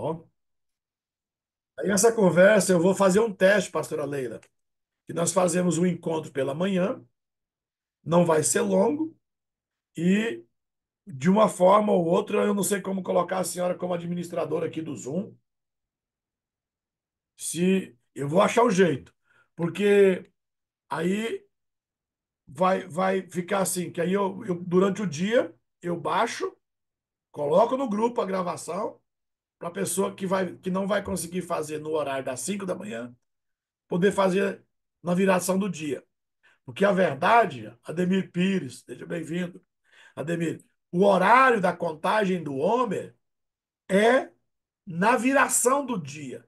Ó. Aí nessa conversa eu vou fazer um teste, pastora Leila, que nós fazemos um encontro pela manhã, não vai ser longo e de uma forma ou outra eu não sei como colocar a senhora como administradora aqui do Zoom, se eu vou achar o jeito, porque aí vai ficar assim, que aí durante o dia eu baixo, coloco no grupo a gravação para a pessoa que não vai conseguir fazer no horário das 5 da manhã, poder fazer na viração do dia. Porque a verdade, Ademir Pires, seja bem-vindo, Ademir, o horário da contagem do homem é na viração do dia.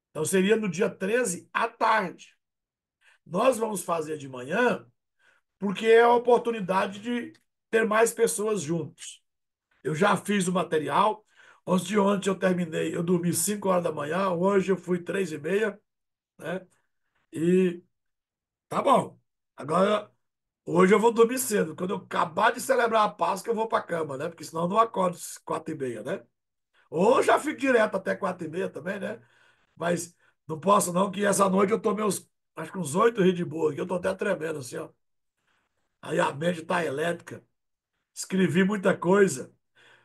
Então seria no dia 13 à tarde. Nós vamos fazer de manhã porque é a oportunidade de ter mais pessoas juntos. Eu já fiz o material. Antes de ontem eu terminei, eu dormi 5 horas da manhã, hoje eu fui 3h30, né? E tá bom. Agora, hoje eu vou dormir cedo. Quando eu acabar de celebrar a Páscoa, eu vou para a cama, né? Porque senão eu não acordo às 4h30, né? Ou já fico direto até 4h30 também, né? Mas não posso não, que essa noite eu tomei acho que uns 8 Red Bull aqui. Eu tô até tremendo assim, ó. Aí a mente tá elétrica. Escrevi muita coisa.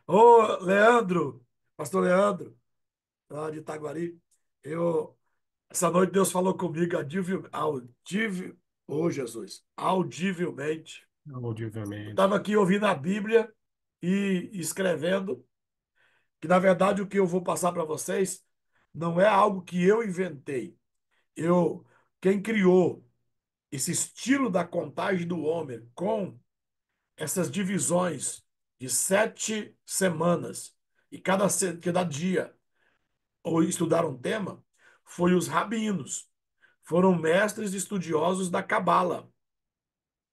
Ô, Leandro, pastor Leandro, lá de Itaguari, essa noite Deus falou comigo ô Jesus, audivelmente. Eu Audivelmente. estava aqui ouvindo a Bíblia e escrevendo, que na verdade o que eu vou passar para vocês não é algo que eu inventei. Eu, quem criou esse estilo da contagem do homem com essas divisões de 7 semanas e cada dia ou estudar um tema foi os rabinos, foram mestres estudiosos da Cabala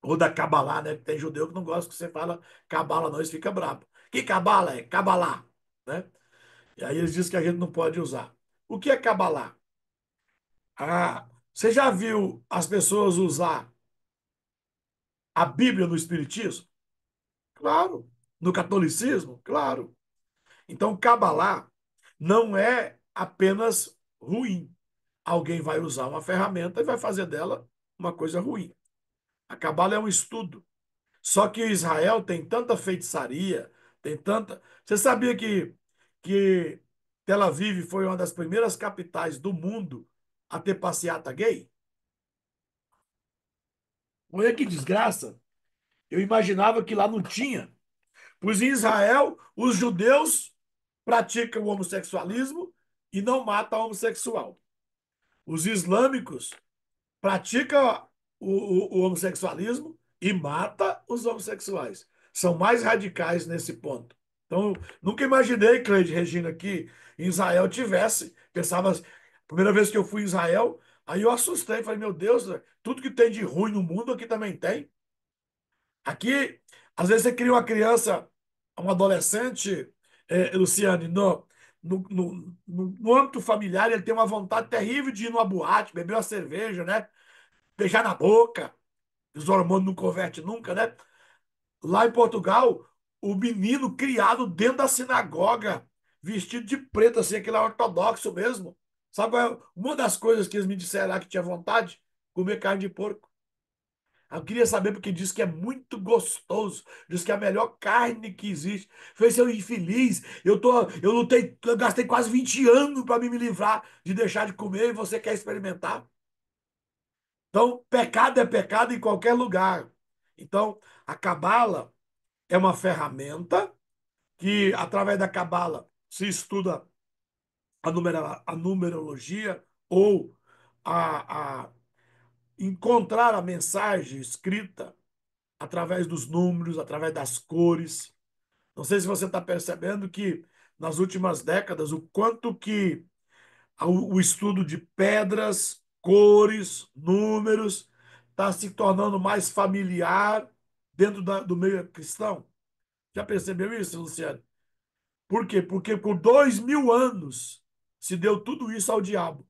ou da Cabalá, né? Tem judeu que não gosta que você fala Cabala, não, eles ficam bravos. Que Cabala é? Cabalá, né? E aí eles dizem que a gente não pode usar. O que é Cabalá? Você já viu as pessoas usar a Bíblia no Espiritismo? Claro. No catolicismo? Claro. Então, Cabalá não é apenas ruim. Alguém vai usar uma ferramenta e vai fazer dela uma coisa ruim. A Cabala é um estudo. Só que Israel tem tanta feitiçaria, tem tanta. Você sabia que Tel Aviv foi uma das primeiras capitais do mundo a ter passeata gay? Olha que desgraça. Eu imaginava que lá não tinha. Pois em Israel, os judeus praticam o homossexualismo e não matam homossexual. Os islâmicos praticam o homossexualismo e mata os homossexuais. São mais radicais nesse ponto. Então, nunca imaginei, Cleide Regina, que em Israel tivesse. Pensava, primeira vez que eu fui em Israel, aí eu assustei, falei, meu Deus, tudo que tem de ruim no mundo aqui também tem. Aqui, às vezes você cria uma criança, um adolescente, Luciane, no âmbito familiar, ele tem uma vontade terrível de ir numa boate, beber uma cerveja, né? Beijar na boca. Os hormônios não convertem nunca, né? Lá em Portugal, o menino criado dentro da sinagoga, vestido de preto, assim, aquele é ortodoxo mesmo. Sabe qual é? Uma das coisas que eles me disseram lá que tinha vontade? Comer carne de porco. Eu queria saber porque diz que é muito gostoso, diz que é a melhor carne que existe. Fez seu infeliz. Eu lutei, eu gastei quase 20 anos para me livrar de deixar de comer e você quer experimentar? Então, pecado é pecado em qualquer lugar. Então, a cabala é uma ferramenta que, através da cabala, se estuda a numerologia ou a encontrar a mensagem escrita através dos números, através das cores. Não sei se você está percebendo que nas últimas décadas o quanto que o estudo de pedras, cores, números está se tornando mais familiar dentro do meio cristão. Já percebeu isso, Luciano? Por quê? Porque por 2000 anos se deu tudo isso ao diabo.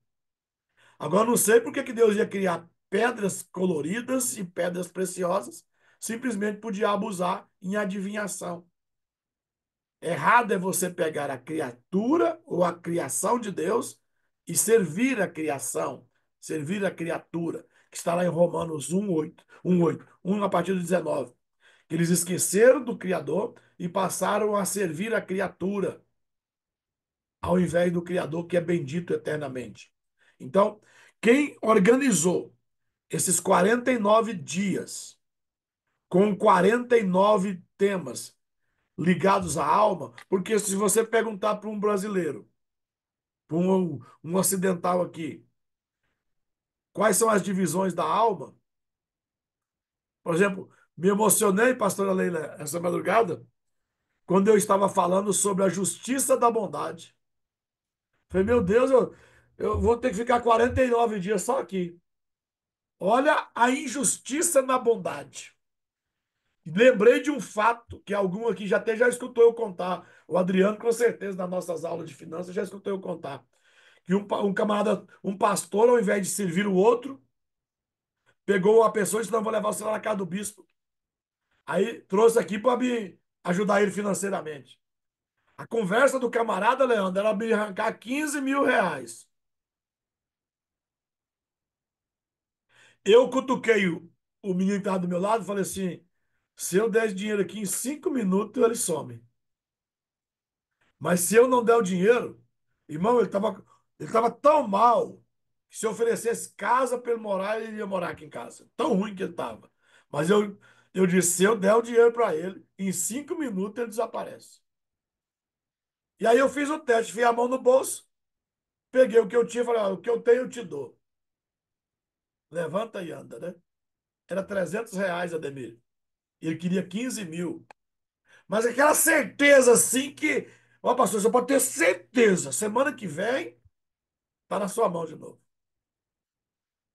Agora não sei por que que Deus ia criar pedras coloridas e pedras preciosas simplesmente para o diabo usar em adivinhação. Errado é você pegar a criatura ou a criação de Deus e servir a criação, servir a criatura, que está lá em Romanos 1:8, 1:8, 1 a partir do 19. Eles esqueceram do Criador e passaram a servir a criatura, ao invés do Criador, que é bendito eternamente. Então, quem organizou esses 49 dias com 49 temas ligados à alma, porque se você perguntar para um brasileiro, para um ocidental aqui, quais são as divisões da alma, por exemplo, me emocionei, pastora Leila, essa madrugada, quando eu estava falando sobre a justiça da bondade. Falei, meu Deus, eu vou ter que ficar 49 dias só aqui. Olha a injustiça na bondade. Lembrei de um fato que algum aqui já até já escutou eu contar. O Adriano, com certeza, nas nossas aulas de finanças, já escutou eu contar. Que um camarada, um pastor, ao invés de servir o outro, pegou uma pessoa e disse: não, vou levar você lá na casa do bispo. Aí trouxe aqui para me ajudar ele financeiramente. A conversa do camarada, Leandro, era me arrancar 15 mil reais. Eu cutuquei o menino que estava do meu lado e falei assim: se eu der esse dinheiro aqui em 5 minutos, ele some. Mas se eu não der o dinheiro, irmão, ele tava tão mal que se eu oferecesse casa para ele morar, ele ia morar aqui em casa. Tão ruim que ele estava. Mas eu disse: se eu der o dinheiro para ele, em 5 minutos ele desaparece. E aí eu fiz o teste, fiz a mão no bolso, peguei o que eu tinha e falei: o que eu tenho eu te dou. Levanta e anda, né? Era R$ 300, Ademir. E ele queria 15 mil. Mas aquela certeza assim que, ó, pastor, você pode ter certeza, semana que vem tá na sua mão de novo.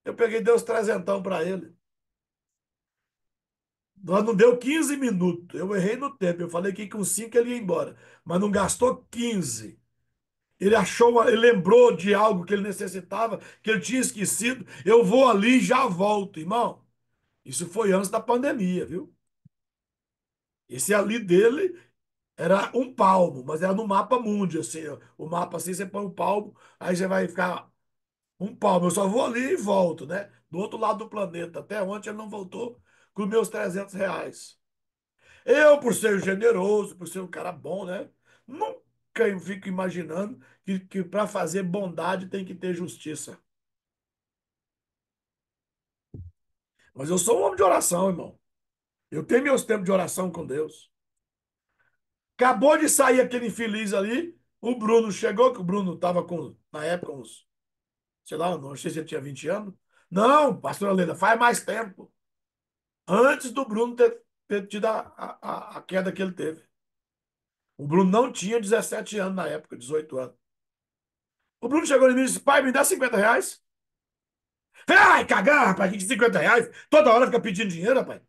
Eu peguei e dei os trezentão para ele. Nós não deu 15 minutos. Eu errei no tempo. Eu falei que com 5 ele ia embora. Mas não gastou 15. Ele achou, ele lembrou de algo que ele necessitava, que ele tinha esquecido. Eu vou ali e já volto, irmão. Isso foi antes da pandemia, viu? Esse ali dele era um palmo, mas era no mapa mundi, assim, ó. O mapa assim, você põe um palmo, aí você vai ficar um palmo. Eu só vou ali e volto, né? Do outro lado do planeta. Até ontem ele não voltou com os meus R$ 300. Eu, por ser generoso, por ser um cara bom, né? Nunca eu fico imaginando que para fazer bondade tem que ter justiça. Mas eu sou um homem de oração, irmão. Eu tenho meus tempos de oração com Deus. Acabou de sair aquele infeliz ali. O Bruno chegou, que o Bruno estava com, na época, uns, sei lá, não sei se ele tinha 20 anos. Não, pastora Leda, faz mais tempo. Antes do Bruno ter tido a queda que ele teve. O Bruno não tinha 17 anos na época, 18 anos. O Bruno chegou em mim e disse: pai, me dá R$ 50. Falei: ai, cagar, rapaz, que R$ 50? Toda hora fica pedindo dinheiro, rapaz.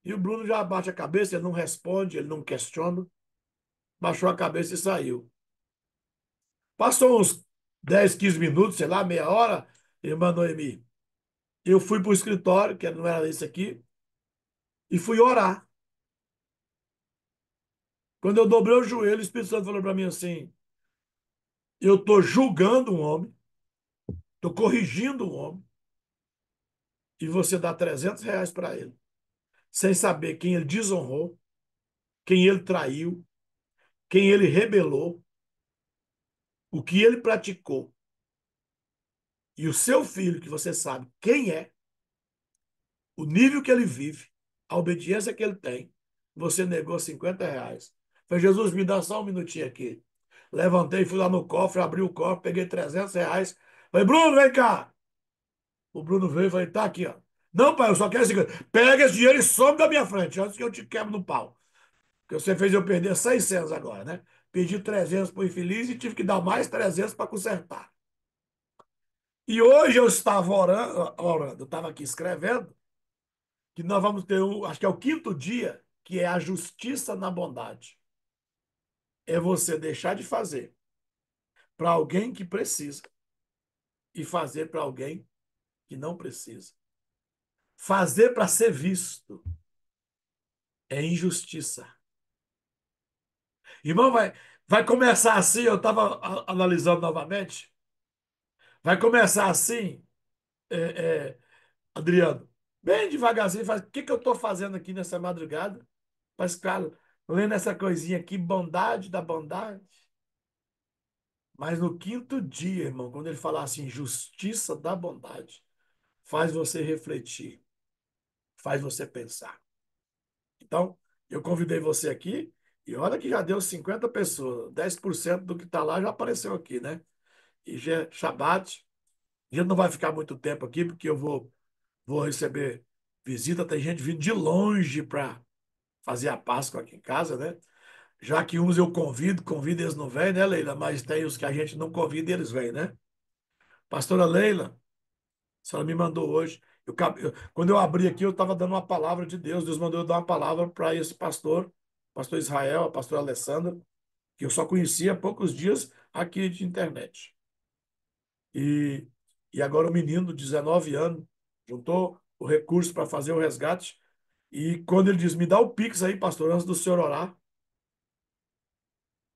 E o Bruno já abaixa a cabeça, ele não responde, ele não questiona. Baixou a cabeça e saiu. Passou uns 10, 15 minutos, sei lá, meia hora, irmã Noemi. Eu fui para o escritório, que não era esse aqui, e fui orar. Quando eu dobrei o joelho, o Espírito Santo falou para mim assim: eu estou julgando um homem, estou corrigindo um homem, e você dá R$ 300 para ele, sem saber quem ele desonrou, quem ele traiu, quem ele rebelou, o que ele praticou. E o seu filho, que você sabe quem é, o nível que ele vive, a obediência que ele tem, você negou R$ 50. Falei: Jesus, me dá só um minutinho aqui. Levantei, fui lá no cofre, abri o cofre, peguei R$ 300. Falei: Bruno, vem cá. O Bruno veio e falei: tá aqui, ó. Não, pai, eu só quero 50. Pega esse dinheiro e some da minha frente, antes que eu te quebro no pau. Porque você fez eu perder 600 agora, né? Pedi 300 para o infeliz e tive que dar mais 300 para consertar. E hoje eu estava orando, eu estava aqui escrevendo, que nós vamos ter, acho que é o quinto dia, que é a justiça na bondade. É você deixar de fazer para alguém que precisa e fazer para alguém que não precisa. Fazer para ser visto é injustiça. Irmão, vai começar assim, eu estava analisando novamente, vai começar assim, é, é, Adriano, bem devagarzinho, faz, o que que eu estou fazendo aqui nessa madrugada? Mas, cara, lendo essa coisinha aqui, bondade da bondade. Mas no quinto dia, irmão, quando ele falar assim, justiça da bondade, faz você refletir, faz você pensar. Então, eu convidei você aqui, e olha que já deu 50 pessoas, 10% do que está lá já apareceu aqui, né? E já é Shabat, a gente não vai ficar muito tempo aqui, porque vou receber visita, tem gente vindo de longe para fazer a Páscoa aqui em casa, né? Já que uns eu convido, eles não vêm, né, Leila? Mas tem os que a gente não convida e eles vêm, né? Pastora Leila, a senhora me mandou hoje. Quando eu abri aqui, eu estava dando uma palavra de Deus. Deus mandou eu dar uma palavra para esse pastor, pastor Israel, a pastora Alessandra, que eu só conhecia há poucos dias aqui de internet. E, e agora o menino, de 19 anos, juntou o recurso para fazer o resgate. E quando ele diz, me dá o Pix aí, pastor, antes do senhor orar,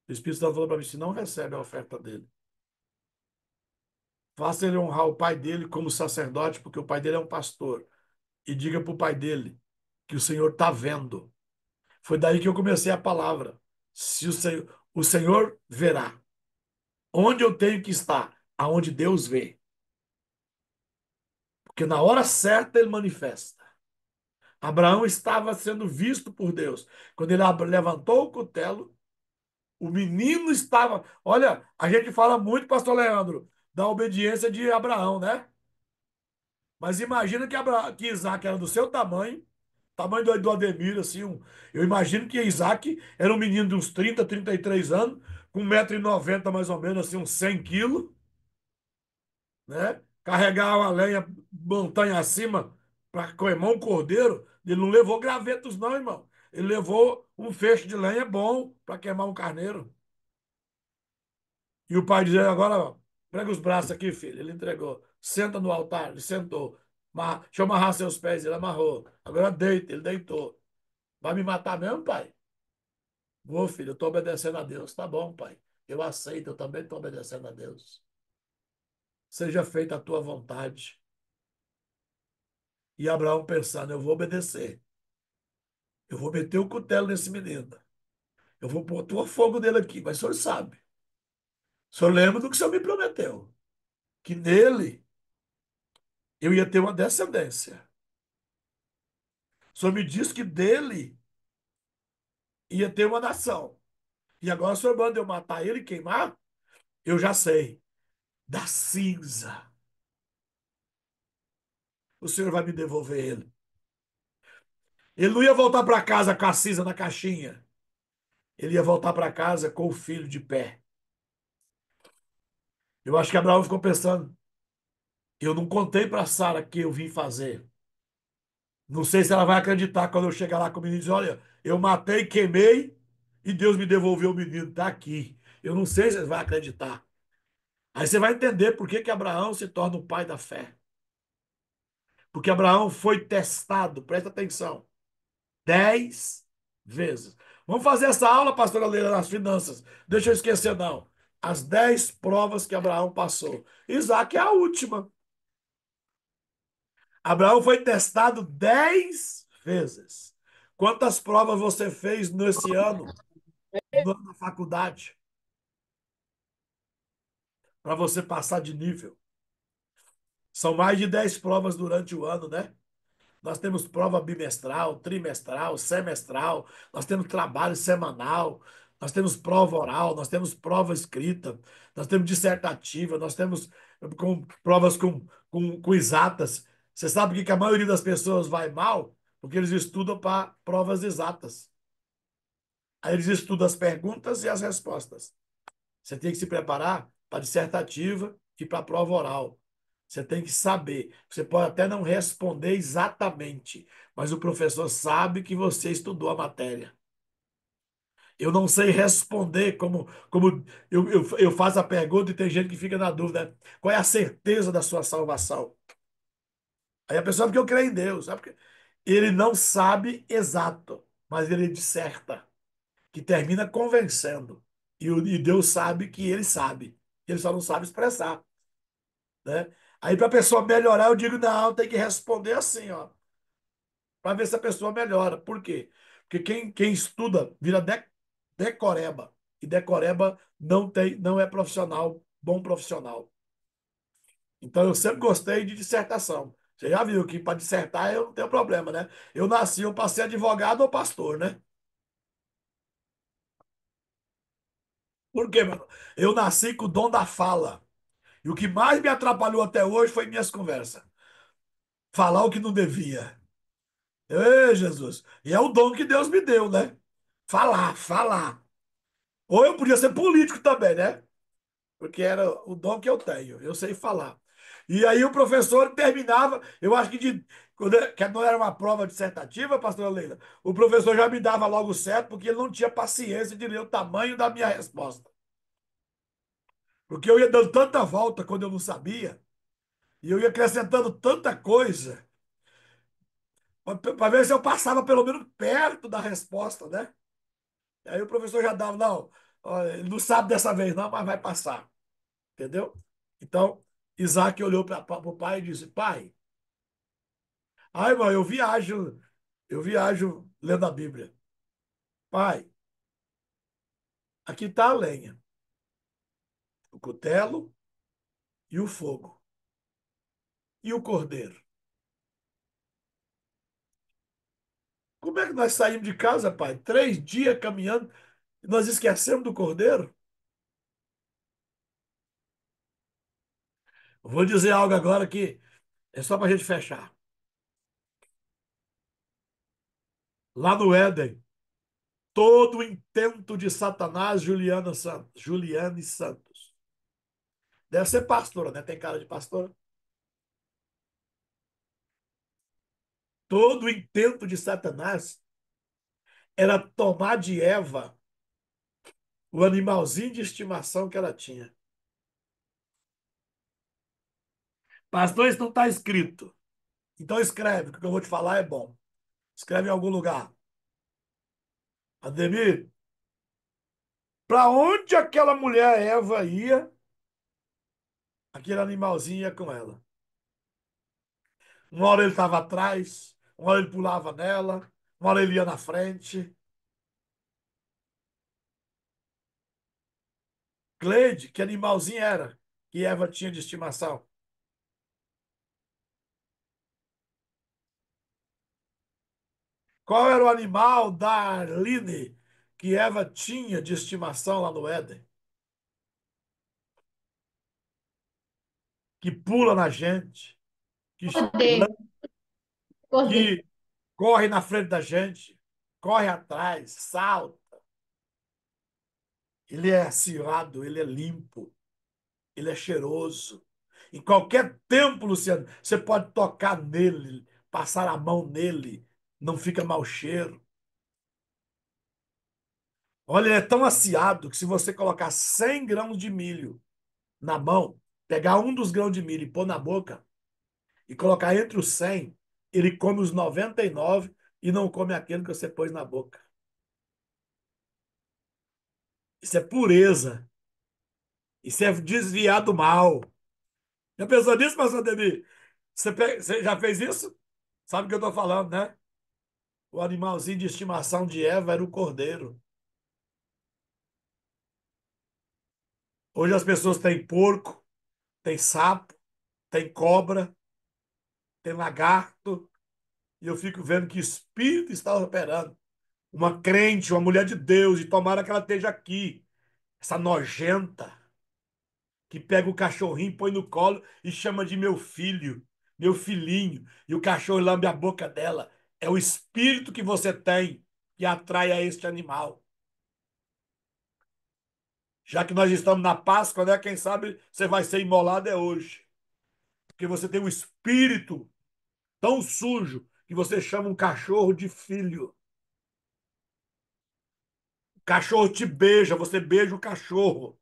o Espírito Santo falou para mim, se não recebe a oferta dele. Faça ele honrar o pai dele como sacerdote, porque o pai dele é um pastor. E diga para o pai dele que o Senhor está vendo. Foi daí que eu comecei a palavra. Se o Senhor verá. Onde eu tenho que estar? Aonde Deus vê. Porque na hora certa ele manifesta. Abraão estava sendo visto por Deus. Quando ele levantou o cutelo, o menino estava. Olha, a gente fala muito, pastor Leandro, da obediência de Abraão, né? Mas imagina que Isaac era do seu tamanho do Ademir, assim. Eu imagino que Isaac era um menino de uns 33 anos, com 1,90 m mais ou menos, assim, uns 100 quilos, né? Carregar uma lenha montanha acima para queimar um cordeiro. Ele não levou gravetos, não, irmão. Ele levou um feixe de lenha bom para queimar um carneiro. E o pai dizendo, agora, ó, prega os braços aqui, filho. Ele entregou. Senta no altar. Ele sentou. Deixa eu amarrar seus pés. Ele amarrou. Agora deita. Ele deitou. Vai me matar mesmo, pai? Vou, filho, eu estou obedecendo a Deus. Tá bom, pai. Eu aceito, eu também estou obedecendo a Deus. Seja feita a tua vontade. E Abraão pensando, eu vou obedecer. Eu vou meter o cutelo nesse menino. Eu vou pôr o fogo dele aqui, mas o senhor sabe. O senhor lembra do que o senhor me prometeu? Que nele eu ia ter uma descendência. O senhor me disse que dele ia ter uma nação. E agora o senhor manda eu matar ele e queimar? Eu já sei. Da cinza. O senhor vai me devolver ele. Ele não ia voltar para casa com a cinza na caixinha. Ele ia voltar para casa com o filho de pé. Eu acho que Abraão ficou pensando. Eu não contei para Sara que eu vim fazer. Não sei se ela vai acreditar quando eu chegar lá com o menino e dizer: olha, eu matei, queimei e Deus me devolveu o menino. Está aqui. Eu não sei se ele vai acreditar. Aí você vai entender por que Abraão se torna o pai da fé. Porque Abraão foi testado, presta atenção, 10 vezes. Vamos fazer essa aula, pastora Leila, nas finanças. Deixa eu esquecer, não. As 10 provas que Abraão passou. Isaac é a última. Abraão foi testado 10 vezes. Quantas provas você fez nesse ano, na faculdade, para você passar de nível? São mais de 10 provas durante o ano, né? Nós temos prova bimestral, trimestral, semestral, nós temos trabalho semanal, nós temos prova oral, nós temos prova escrita, nós temos dissertativa, nós temos provas com exatas. Você sabe por que a maioria das pessoas vai mal? Porque eles estudam para provas exatas. Aí eles estudam as perguntas e as respostas. Você tem que se preparar para a dissertativa e para a prova oral. Você tem que saber. Você pode até não responder exatamente, mas o professor sabe que você estudou a matéria. Eu não sei responder como eu faço a pergunta e tem gente que fica na dúvida, né? Qual é a certeza da sua salvação? Aí a pessoa, porque eu creio em Deus, sabe? Porque ele não sabe exato. mas ele disserta, que termina convencendo. E Deus sabe que ele sabe. Ele só não sabe expressar, né? Aí, para a pessoa melhorar, eu digo, não, tem que responder assim, ó, para ver se a pessoa melhora. Por quê? Porque quem estuda vira decoreba. E decoreba não é profissional, bom profissional. Então, eu sempre gostei de dissertação. Você já viu que para dissertar eu não tenho problema, né? Eu nasci, eu passei advogado ou pastor, né? Por quê, mano? Eu nasci com o dom da fala. E o que mais me atrapalhou até hoje foi minhas conversas. Falar o que não devia. Ei, Jesus. E é o dom que Deus me deu, né? Falar, falar. Ou eu podia ser político também, né? Porque era o dom que eu tenho. Eu sei falar. E aí o professor terminava, eu acho que que não era uma prova dissertativa, pastora Leila, o professor já me dava logo certo, porque ele não tinha paciência de ler o tamanho da minha resposta. Porque eu ia dando tanta volta quando eu não sabia, e eu ia acrescentando tanta coisa, para ver se eu passava pelo menos perto da resposta, né? Aí o professor já dava, não, ó, ele não sabe dessa vez não, mas vai passar, entendeu? Então, Isaac olhou para o pai e disse, pai, ai, mãe, eu viajo lendo a Bíblia. Pai, aqui está a lenha, o cutelo e o fogo, e o cordeiro. Como é que nós saímos de casa, pai? 3 dias caminhando, e nós esquecemos do cordeiro? Vou dizer algo agora que é só para a gente fechar. Lá no Éden, todo o intento de Satanás, Juliane Santos. Deve ser pastora, né? Tem cara de pastora. Todo o intento de Satanás era tomar de Eva o animalzinho de estimação que ela tinha. Pastor, isso não está escrito. Então escreve, que o que eu vou te falar é bom. Escreve em algum lugar. Ademir, para onde aquela mulher Eva ia, aquele animalzinho ia com ela. Uma hora ele estava atrás, uma hora ele pulava nela, uma hora ele ia na frente. Cleide, que animalzinho era que Eva tinha de estimação? Qual era o animal da Arline que Eva tinha de estimação lá no Éden? Que pula na gente, que, Cordeiro, cordeiro. que corre na frente da gente, corre atrás, salta. Ele é acirrado, ele é limpo, ele é cheiroso. Em qualquer tempo, Luciano, você pode tocar nele, passar a mão nele, não fica mau cheiro. Olha, ele é tão aciado que se você colocar 100 grãos de milho na mão, pegar um dos grãos de milho e pôr na boca e colocar entre os 100, ele come os 99 e não come aquele que você pôs na boca. Isso é pureza. Isso é desviar do mal. Já pensou nisso, pastor Demi? Você já fez isso? Sabe o que eu estou falando, né? O animalzinho de estimação de Eva era o cordeiro. Hoje as pessoas têm porco, têm sapo, têm cobra, têm lagarto, e eu fico vendo que espírito está operando. Uma crente, uma mulher de Deus, e tomara que ela esteja aqui, essa nojenta, que pega o cachorrinho, põe no colo e chama de meu filho, meu filhinho, e o cachorro lambe a boca dela. É o espírito que você tem que atrai a este animal. Já que nós estamos na Páscoa, né? Quem sabe você vai ser imolado é hoje. Porque você tem um espírito tão sujo que você chama um cachorro de filho. O cachorro te beija, você beija o cachorro.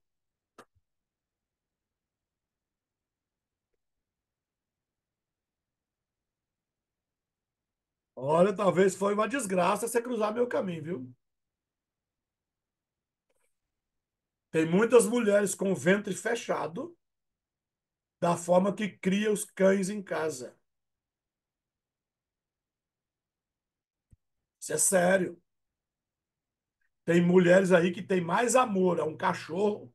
Olha, talvez foi uma desgraça você cruzar meu caminho, viu? Tem muitas mulheres com o ventre fechado, da forma que cria os cães em casa. Isso é sério. Tem mulheres aí que têm mais amor a um cachorro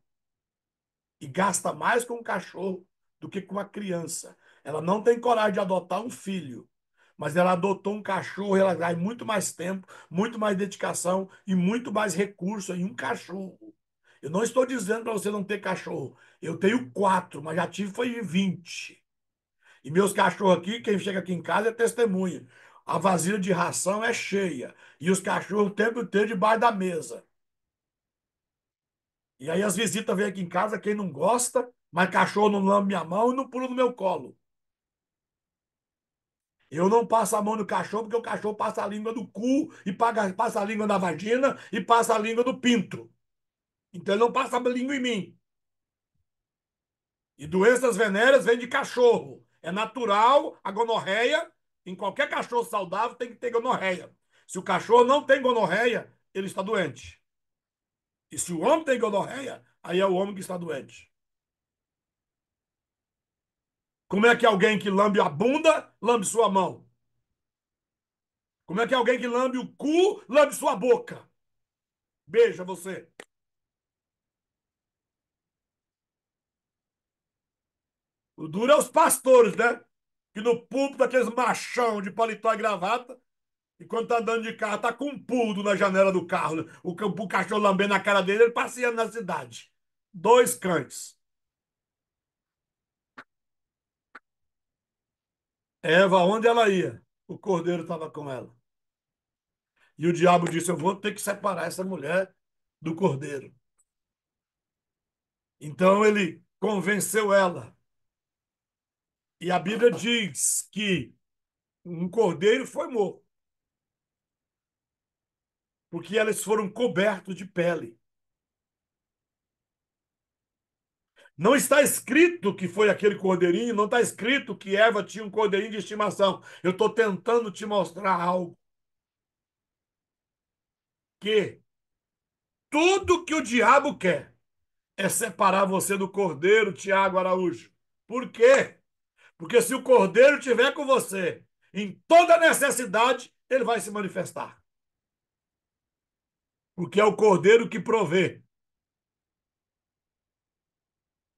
e gasta mais com um cachorro do que com uma criança. Ela não tem coragem de adotar um filho, mas ela adotou um cachorro, ela dá muito mais tempo, muito mais dedicação e muito mais recurso em um cachorro. Eu não estou dizendo para você não ter cachorro. Eu tenho quatro, mas já tive foi 20. E meus cachorros aqui, quem chega aqui em casa é testemunha. A vasilha de ração é cheia. E os cachorros o tempo inteiro debaixo da mesa. E aí as visitas vêm aqui em casa, quem não gosta, mas cachorro não lambe minha mão e não pula no meu colo. Eu não passo a mão no cachorro, porque o cachorro passa a língua do cu, e passa a língua da vagina, e passa a língua do pinto. Então ele não passa a língua em mim. E doenças venéreas vêm de cachorro. É natural a gonorreia. Em qualquer cachorro saudável tem que ter gonorreia. Se o cachorro não tem gonorreia, ele está doente. E se o homem tem gonorreia, aí é o homem que está doente. Como é que alguém que lambe a bunda lambe sua mão? Como é que alguém que lambe o cu lambe sua boca? Beija você. O duro é os pastores, né? Que no púlpito, aqueles machão de paletó e gravata, e quando tá andando de carro, tá com um puldo na janela do carro, né? O cachorro lambendo a cara dele, ele passeando na cidade. Dois cães. Eva, onde ela ia? O cordeiro estava com ela. E o diabo disse: Eu vou ter que separar essa mulher do cordeiro. Então ele convenceu ela. E a Bíblia diz que um cordeiro foi morto, porque eles foram cobertos de pele. Não está escrito que foi aquele cordeirinho, não está escrito que Eva tinha um cordeirinho de estimação. Eu estou tentando te mostrar algo que tudo que o diabo quer é separar você do cordeiro, Tiago Araújo. Por quê? Porque se o cordeiro estiver com você, em toda necessidade, ele vai se manifestar. Porque é o cordeiro que provê.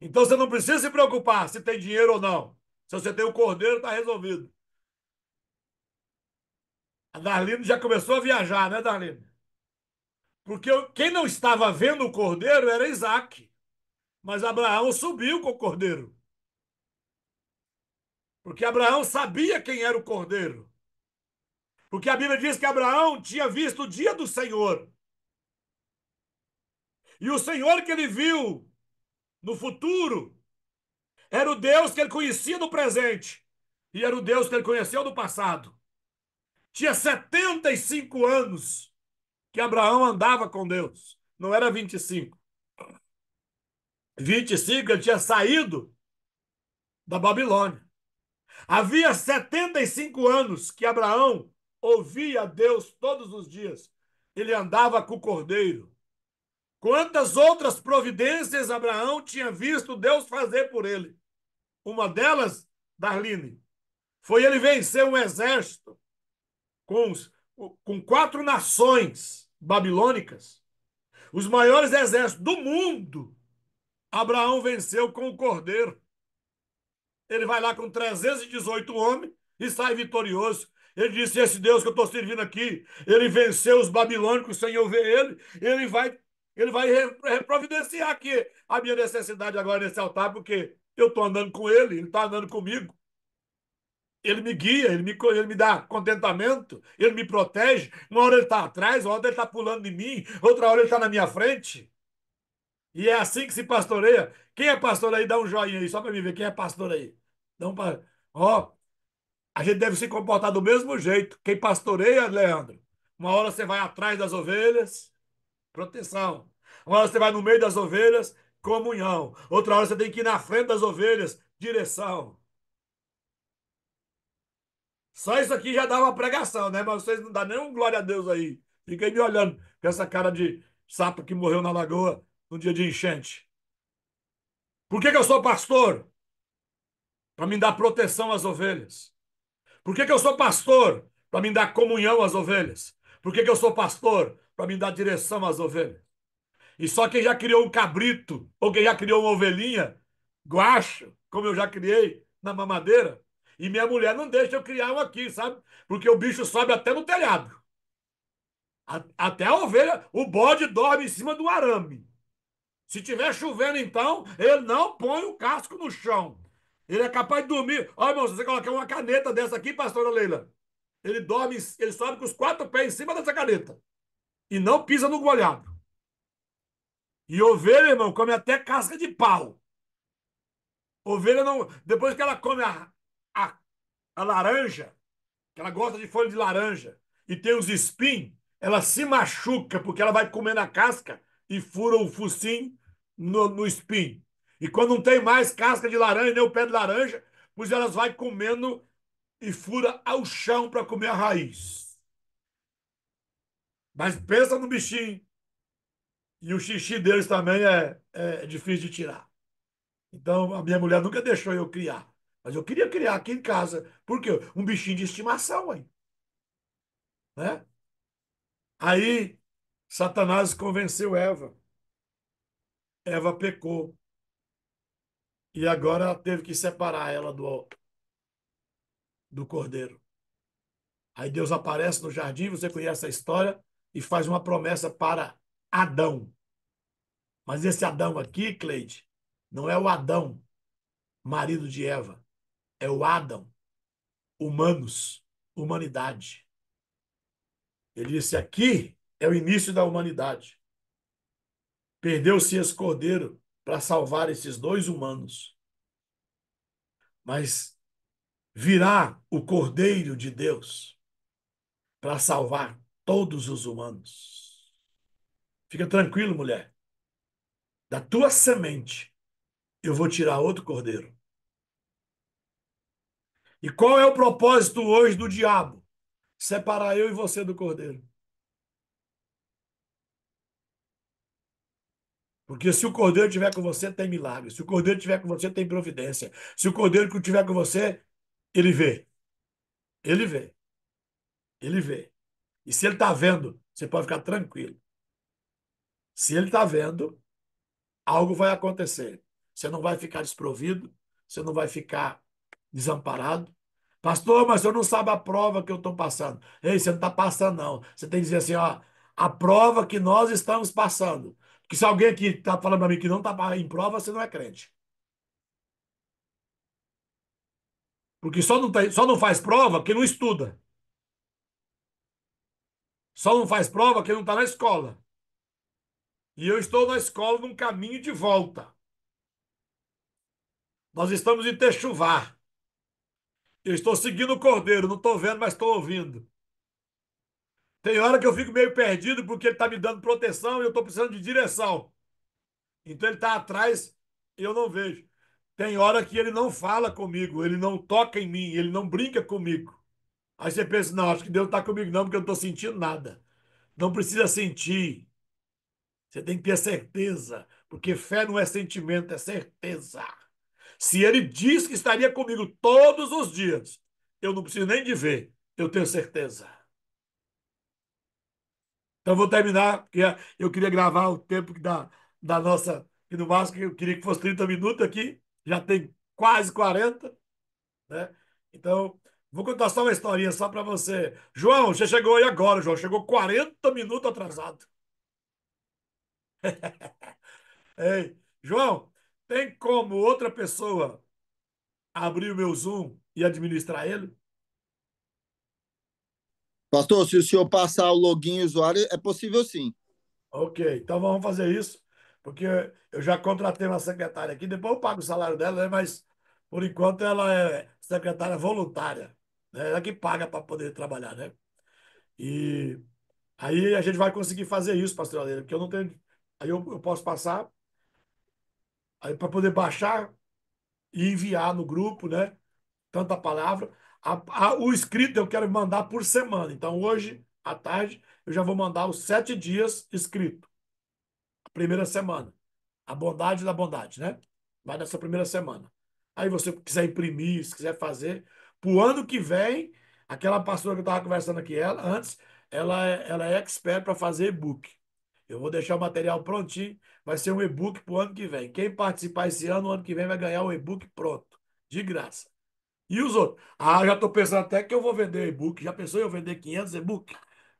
Então você não precisa se preocupar se tem dinheiro ou não. Se você tem o cordeiro, está resolvido. A Darlene já começou a viajar, né, Darlene? Porque quem não estava vendo o cordeiro era Isaac. Mas Abraão subiu com o cordeiro. Porque Abraão sabia quem era o cordeiro. Porque a Bíblia diz que Abraão tinha visto o dia do Senhor. E o Senhor que ele viu no futuro era o Deus que ele conhecia no presente. E era o Deus que ele conheceu no passado. Tinha 75 anos que Abraão andava com Deus. Não era 25. 25 ele tinha saído da Babilônia. Havia 75 anos que Abraão ouvia Deus todos os dias. Ele andava com o cordeiro. Quantas outras providências Abraão tinha visto Deus fazer por ele? Uma delas, Darline, foi ele vencer um exército com, com quatro nações babilônicas, os maiores exércitos do mundo. Abraão venceu com o cordeiro. Ele vai lá com 318 homens e sai vitorioso. Ele disse: Esse Deus que eu estou servindo aqui, ele venceu os babilônicos sem eu ver ele vai providenciar aqui a minha necessidade agora nesse altar, porque eu estou andando com ele está andando comigo. Ele me guia, ele me dá contentamento, ele me protege. Uma hora ele está atrás, uma hora ele está pulando de mim, outra hora ele está na minha frente. E é assim que se pastoreia. Quem é pastor aí? Dá um joinha aí, só para me ver quem é pastor aí. Dá um pa- Ó, a gente deve se comportar do mesmo jeito. Quem pastoreia, Leandro, uma hora você vai atrás das ovelhas, proteção. Uma hora você vai no meio das ovelhas, comunhão. Outra hora você tem que ir na frente das ovelhas, direção. Só isso aqui já dá uma pregação, né? Mas vocês não dão nenhum glória a Deus aí. Fica aí me olhando com essa cara de sapo que morreu na lagoa no dia de enchente. Por que que eu sou pastor? Para me dar proteção às ovelhas. Por que que eu sou pastor? Para me dar comunhão às ovelhas. Por que que eu sou pastor? Para me dar direção às ovelhas. E só quem já criou um cabrito, ou quem já criou uma ovelhinha, guacho, como eu já criei na mamadeira, e minha mulher não deixa eu criar um aqui, sabe? Porque o bicho sobe até no telhado. Até a ovelha, o bode dorme em cima do arame. Se tiver chovendo, então, ele não põe o casco no chão. Ele é capaz de dormir. Olha, irmão, se você colocar uma caneta dessa aqui, pastora Leila, ele dorme, ele sobe com os quatro pés em cima dessa caneta. E não pisa no molhado. E ovelha, irmão, come até casca de pau. Ovelha não. Depois que ela come a, a laranja, que ela gosta de folha de laranja, e tem os espinhos, ela se machuca porque ela vai comendo a casca e fura o focinho no espinho. E quando não tem mais casca de laranja, nem o pé de laranja, pois elas vai comendo e fura ao chão para comer a raiz. Mas pensa no bichinho. E o xixi deles também é difícil de tirar. Então, a minha mulher nunca deixou eu criar. Mas eu queria criar aqui em casa. Por quê? Um bichinho de estimação, aí, né? Aí, Satanás convenceu Eva. Eva pecou. E agora ela teve que separar ela do cordeiro. Aí Deus aparece no jardim, você conhece a história, e faz uma promessa para Adão. Mas esse Adão aqui, Cleide, não é o Adão, marido de Eva. É o Adão, humanos, humanidade. Ele disse: aqui é o início da humanidade. Perdeu-se esse cordeiro para salvar esses dois humanos. Mas virá o cordeiro de Deus para salvar todos os humanos. Fica tranquilo, mulher. Da tua semente eu vou tirar outro cordeiro. E qual é o propósito hoje do diabo? Separar eu e você do cordeiro. Porque se o cordeiro estiver com você, tem milagre. Se o cordeiro estiver com você, tem providência. Se o cordeiro estiver com você, ele vê. Ele vê. Ele vê. E se ele está vendo, você pode ficar tranquilo. Se ele está vendo, algo vai acontecer. Você não vai ficar desprovido, você não vai ficar desamparado. Pastor, mas eu não sabe a prova que eu estou passando. Ei, você não está passando, não. Você tem que dizer assim, ó, a prova que nós estamos passando. Porque se alguém aqui está falando para mim que não está em prova, você não é crente. Porque só não faz prova quem não estuda. Só não faz prova quem não está na escola. E eu estou na escola num caminho de volta. Nós estamos em Techuvá. Eu estou seguindo o cordeiro, não estou vendo, mas estou ouvindo. Tem hora que eu fico meio perdido porque ele está me dando proteção e eu estou precisando de direção. Então ele está atrás e eu não vejo. Tem hora que ele não fala comigo, ele não toca em mim, ele não brinca comigo. Aí você pensa, não, acho que Deus não está comigo não, porque eu não estou sentindo nada. Não precisa sentir. Você tem que ter certeza, porque fé não é sentimento, é certeza. Se ele diz que estaria comigo todos os dias, eu não preciso nem de ver, eu tenho certeza. Então, eu vou terminar, porque eu queria gravar o tempo da nossa. E no máximo, eu queria que fosse 30 minutos aqui, já tem quase 40, né? Então, vou contar só uma historinha só para você. João, você chegou aí agora, João. Chegou 40 minutos atrasado. Ei, João, tem como outra pessoa abrir o meu Zoom e administrar ele? Pastor, se o senhor passar o login e usuário, é possível sim. Ok, então vamos fazer isso, porque eu já contratei uma secretária aqui, depois eu pago o salário dela, né? Mas por enquanto ela é secretária voluntária, né? Ela que paga para poder trabalhar, né? E aí a gente vai conseguir fazer isso, pastor Aleiro, porque eu não tenho. Aí eu posso passar aí para poder baixar e enviar no grupo, né? Tanta palavra. O escrito eu quero mandar por semana. Então, hoje, à tarde, eu já vou mandar os 7 dias escrito. A primeira semana. A bondade da bondade, né? Vai nessa primeira semana. Aí você quiser imprimir, se quiser fazer. Para o ano que vem, aquela pastora que eu estava conversando aqui ela, antes, ela é expert para fazer e-book. Eu vou deixar o material prontinho. Vai ser um e-book para o ano que vem. Quem participar esse ano, o ano que vem vai ganhar o e-book pronto. De graça. E os outros? Ah, já estou pensando até que eu vou vender e-book. Já pensou em eu vender 500 e-book?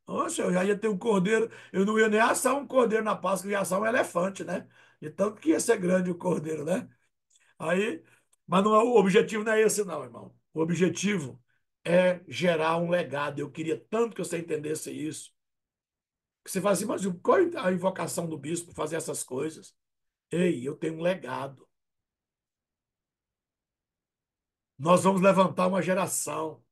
Nossa, eu já ia ter um cordeiro. Eu não ia nem assar um cordeiro na Páscoa, eu ia assar um elefante, né? De tanto que ia ser grande o cordeiro, né? Aí, mas não é, o objetivo não é esse, não, irmão. O objetivo é gerar um legado. Eu queria tanto que você entendesse isso. Que você fala assim, mas qual é a invocação do bispo fazer essas coisas? Ei, eu tenho um legado. Nós vamos levantar uma geração.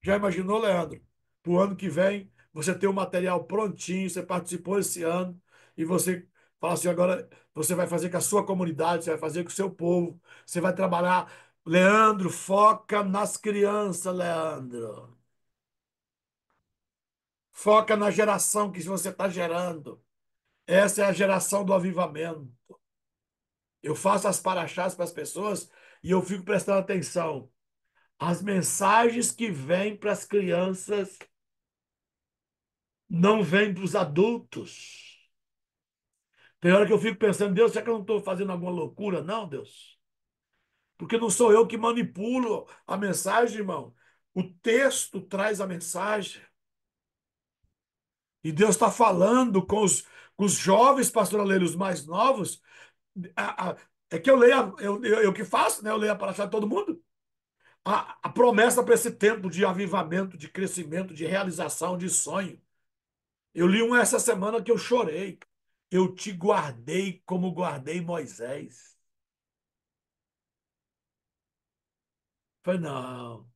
Já imaginou, Leandro? Para o ano que vem, você ter o material prontinho, você participou esse ano, e você fala assim: agora você vai fazer com a sua comunidade, você vai fazer com o seu povo, você vai trabalhar. Leandro, foca nas crianças, Leandro. Foca na geração que você está gerando. Essa é a geração do avivamento. Eu faço as paraxás para as pessoas e eu fico prestando atenção. As mensagens que vêm para as crianças não vêm para os adultos. Tem hora que eu fico pensando, Deus, será que eu não estou fazendo alguma loucura? Não, Deus. Porque não sou eu que manipulo a mensagem, irmão. O texto traz a mensagem. E Deus está falando com os jovens pastoraleiros mais novos. É que eu leio, eu que faço, né? Eu leio a palavra de todo mundo. A promessa para esse tempo de avivamento, de crescimento, de realização, de sonho. Eu li um essa semana que eu chorei. Eu te guardei como guardei Moisés. Falei, não.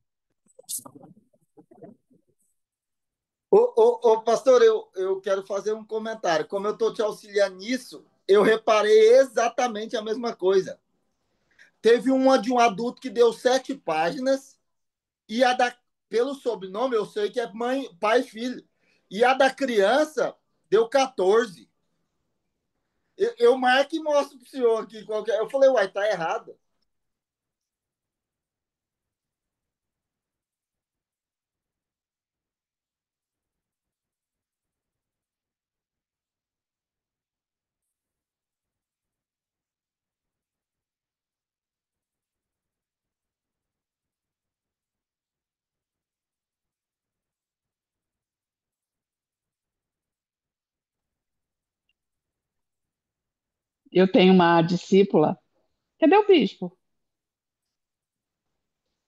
Pastor, eu quero fazer um comentário. Como eu estou te auxiliando nisso, eu reparei exatamente a mesma coisa. Teve uma de um adulto que deu 7 páginas, e a da, pelo sobrenome, eu sei que é mãe, pai e filho. E a da criança deu 14. Eu marco e mostro para o senhor aqui. Qualquer. Eu falei, uai, tá errado. Eu tenho uma discípula. Cadê o bispo?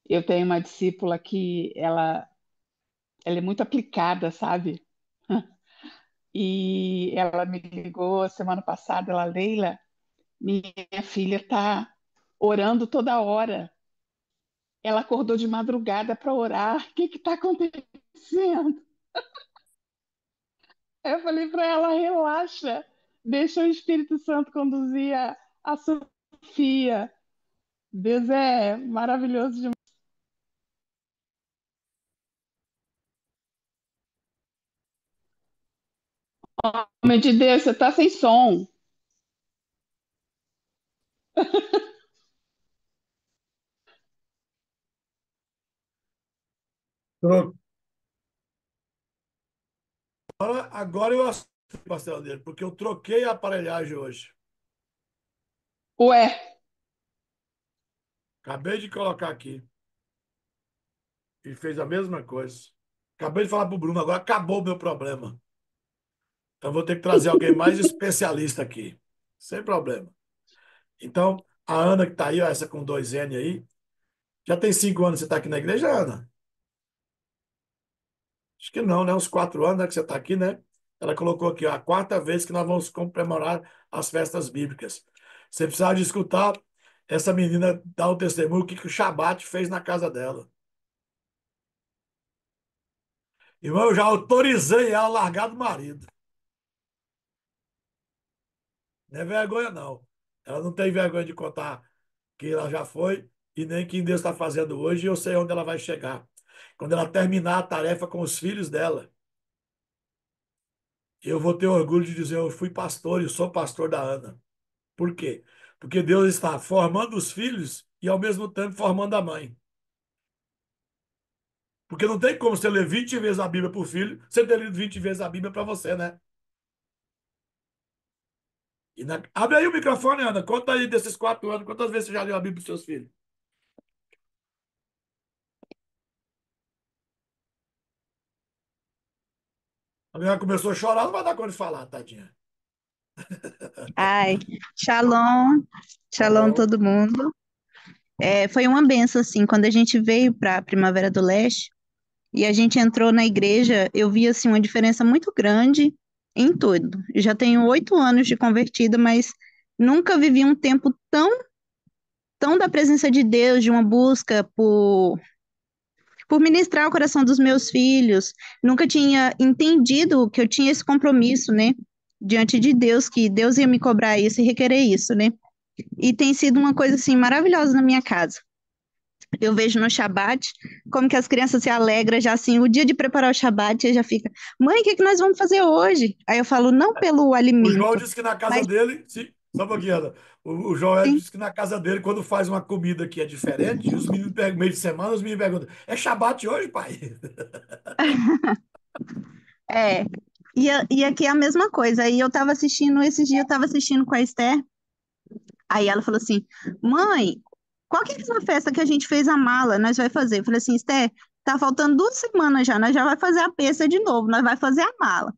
Eu tenho uma discípula que ela é muito aplicada, sabe? E ela me ligou semana passada, ela, Leila, minha filha está orando toda hora. Ela acordou de madrugada para orar. O que está acontecendo? Eu falei para ela, relaxa, deixa o Espírito Santo conduzir a Sofia. Deus é maravilhoso demais. Homem de Deus, você está sem som. Tro- Agora eu acertei o pastel dele, porque eu troquei a aparelhagem hoje. Ué, Acabei de colocar aqui. E fez a mesma coisa. Acabei de falar pro Bruno, agora acabou o meu problema. Então vou ter que trazer alguém mais especialista aqui. Sem problema. Então, a Ana que está aí, ó, essa com 2N aí, já tem 5 anos que você está aqui na igreja, Ana? Acho que não, né? Uns 4 anos, né, que você está aqui, né? Ela colocou aqui, ó, a quarta vez que nós vamos comemorar as festas bíblicas. Você precisava de escutar essa menina dar o testemunho, o que o Shabat fez na casa dela. Irmão, eu já autorizei ela a largar do marido. Não é vergonha, não. Ela não tem vergonha de contar que ela já foi e nem que Deus está fazendo hoje, e eu sei onde ela vai chegar. Quando ela terminar a tarefa com os filhos dela, eu vou ter orgulho de dizer: eu fui pastor e sou pastor da Ana. Por quê? Porque Deus está formando os filhos e, ao mesmo tempo, formando a mãe. Porque não tem como você ler 20 vezes a Bíblia para o filho, você ter lido 20 vezes a Bíblia para você, né? Abre aí o microfone, Ana. Conta aí desses 4 anos. Quantas vezes você já leu a Bíblia para os seus filhos? A menina começou a chorar, não vai dar conta de falar, tadinha. Ai, shalom, shalom Alô? todo mundo. Foi uma benção, assim, quando a gente veio para a Primavera do Leste e a gente entrou na igreja, eu vi, assim, uma diferença muito grande em tudo. Eu já tenho 8 anos de convertida, mas nunca vivi um tempo tão da presença de Deus, de uma busca por ministrar o coração dos meus filhos. Nunca tinha entendido que eu tinha esse compromisso, né, diante de Deus, que Deus ia me cobrar isso e requerer isso, né? E tem sido uma coisa assim maravilhosa na minha casa. Eu vejo no Shabat como que as crianças se alegram já assim, o dia de preparar o Shabat, já fica, mãe, o que que nós vamos fazer hoje? Aí eu falo, não pelo O João alimento, disse que na casa mas dele. Sim, só um pouquinho, Ana. O João sim, disse que na casa dele, quando faz uma comida que é diferente, os meninos pegam meio de semana, os meninos perguntam: é Shabat hoje, pai? é. E aqui é a mesma coisa. Aí eu tava assistindo, esses dias eu tava assistindo com a Esther, aí ela falou assim, mãe, qual que é essa festa que a gente fez a mala? Nós vai fazer. Eu falei assim, Esther, tá faltando 2 semanas já, nós já vai fazer a peça de novo, nós vai fazer a mala.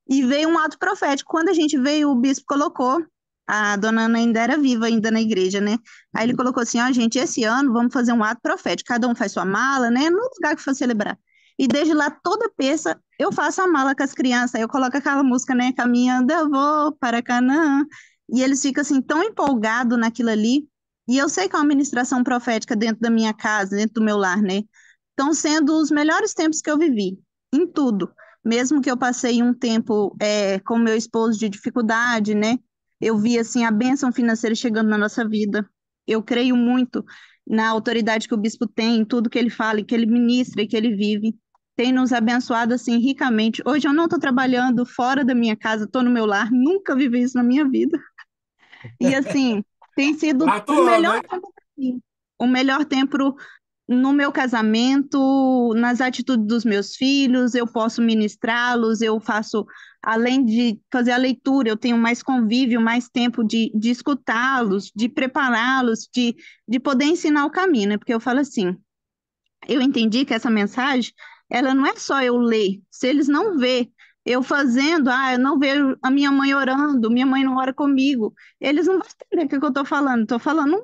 E veio um ato profético. Quando a gente veio, o bispo colocou, a dona Ana ainda era viva ainda na igreja, né? Aí ele colocou assim, ó, gente, esse ano vamos fazer um ato profético. Cada um faz sua mala, né? No lugar que for celebrar. E desde lá, toda peça, eu faço a mala com as crianças. Aí eu coloco aquela música, né? Caminhando eu vou para Canaã. E eles ficam assim, tão empolgados naquilo ali. E eu sei que é uma ministração profética dentro da minha casa, dentro do meu lar, né? Estão sendo os melhores tempos que eu vivi, em tudo. Mesmo que eu passei um tempo com meu esposo de dificuldade, né? Eu vi, assim, a bênção financeira chegando na nossa vida. Eu creio muito na autoridade que o bispo tem, em tudo que ele fala, e que ele ministra e que ele vive. Tem nos abençoado, assim, ricamente. Hoje eu não estou trabalhando fora da minha casa, estou no meu lar, nunca vivi isso na minha vida. E assim, tem sido Quarto o ano, melhor hein? tempo pra mim. O melhor tempo no meu casamento, nas atitudes dos meus filhos, eu posso ministrá-los, eu faço, além de fazer a leitura, eu tenho mais convívio, mais tempo de escutá-los, de prepará-los, de poder ensinar o caminho, né? Porque eu falo assim, eu entendi que essa mensagem, ela não é só eu ler. Se eles não vê eu fazendo, eu não vejo a minha mãe orando, minha mãe não ora comigo, eles não vão entender o que eu estou falando. Estou falando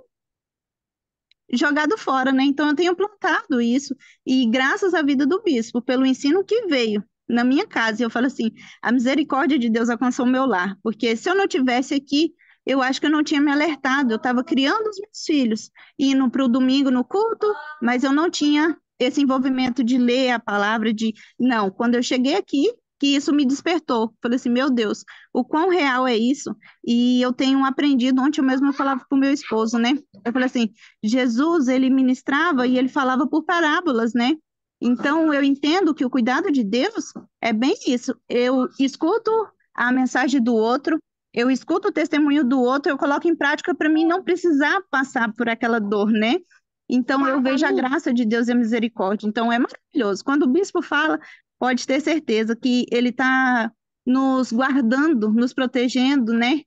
jogado fora, né? Então eu tenho plantado isso e graças à vida do bispo, pelo ensino que veio na minha casa, eu falo assim, a misericórdia de Deus alcançou o meu lar, porque se eu não tivesse aqui, eu acho que eu não tinha me alertado, eu estava criando os meus filhos, indo para o domingo no culto, mas eu não tinha esse envolvimento de ler a palavra, não, quando eu cheguei aqui, que isso me despertou, falei assim, meu Deus, o quão real é isso? E eu tenho aprendido, ontem eu mesmo falava com o meu esposo, né? Eu falei assim, Jesus, ele ministrava e ele falava por parábolas, né? Então, eu entendo que o cuidado de Deus é bem isso. Eu escuto a mensagem do outro, eu escuto o testemunho do outro, eu coloco em prática para mim não precisar passar por aquela dor, né? Então, eu vejo a graça de Deus e a misericórdia. Então, é maravilhoso. Quando o bispo fala, pode ter certeza que ele está nos guardando, nos protegendo, né?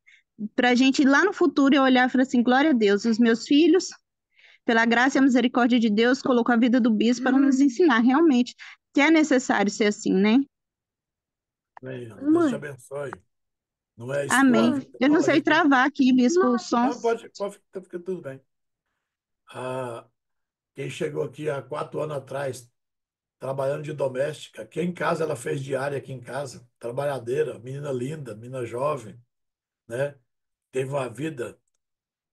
Para a gente lá no futuro eu olhar e falar assim: glória a Deus, os meus filhos pela graça e a misericórdia de Deus, colocou a vida do bispo para nos ensinar realmente que é necessário ser assim, né? Amém, Ana. Deus te Mãe. abençoe. Não é expor a Amém. vida, Eu não não. A sei gente. travar aqui, bispo, os Não, sons. pode ficar tudo bem. Ah, quem chegou aqui há 4 anos atrás, trabalhando de doméstica, aqui em casa ela fez diária aqui em casa, trabalhadeira, menina linda, menina jovem, né? Teve uma vida.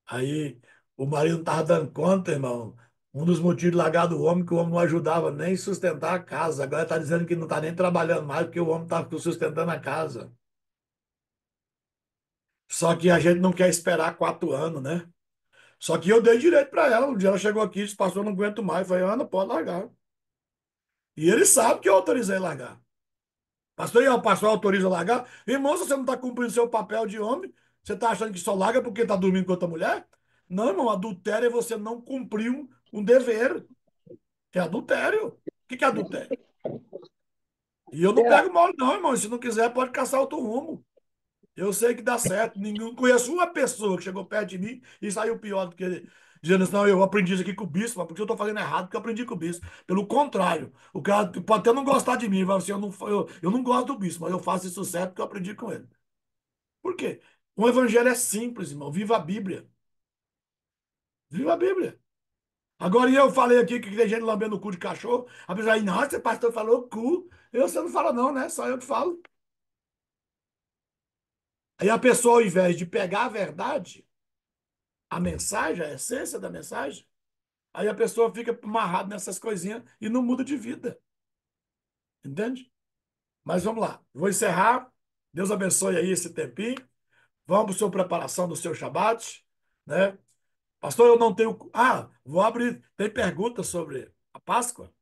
Aí o marido não estava dando conta, irmão. Um dos motivos de largar do homem que o homem não ajudava nem sustentar a casa. Agora está dizendo que não está nem trabalhando mais porque o homem está sustentando a casa. Só que a gente não quer esperar 4 anos, né? Só que eu dei direito para ela. Um dia ela chegou aqui e disse, pastor, eu não aguento mais. Eu falei, Ana, pode largar. E ele sabe que eu autorizei largar. Pastor, e o pastor autoriza largar? Irmão, se você não está cumprindo seu papel de homem, você está achando que só larga porque está dormindo com outra mulher? Não, irmão, adultério é você não cumprir um dever, que é adultério. O que é adultério? E eu não Será? pego mole, não, irmão. Se não quiser, pode caçar outro rumo. Eu sei que dá certo. Ninguém conheço uma pessoa que chegou perto de mim e saiu pior do que ele. Dizendo assim, não, eu aprendi isso aqui com o bispo, mas porque eu estou fazendo errado, porque eu aprendi com o bispo. Pelo contrário, o cara pode até não gostar de mim, vai assim, eu não gosto do bispo, mas eu faço isso certo porque eu aprendi com ele. Por quê? O evangelho é simples, irmão. Viva a Bíblia. Viva a Bíblia. Agora, e eu falei aqui que tem gente lambendo o cu de cachorro. A pessoa aí, nossa, o pastor falou cu. Você não fala não, né? Só eu que falo. Aí a pessoa, ao invés de pegar a verdade, a mensagem, a essência da mensagem, aí a pessoa fica amarrada nessas coisinhas e não muda de vida. Entende? Mas vamos lá. Vou encerrar. Deus abençoe aí esse tempinho. Vamos para a sua preparação do seu Shabat, né? Pastor, eu não tenho. Ah, vou abrir. Tem perguntas sobre a Páscoa?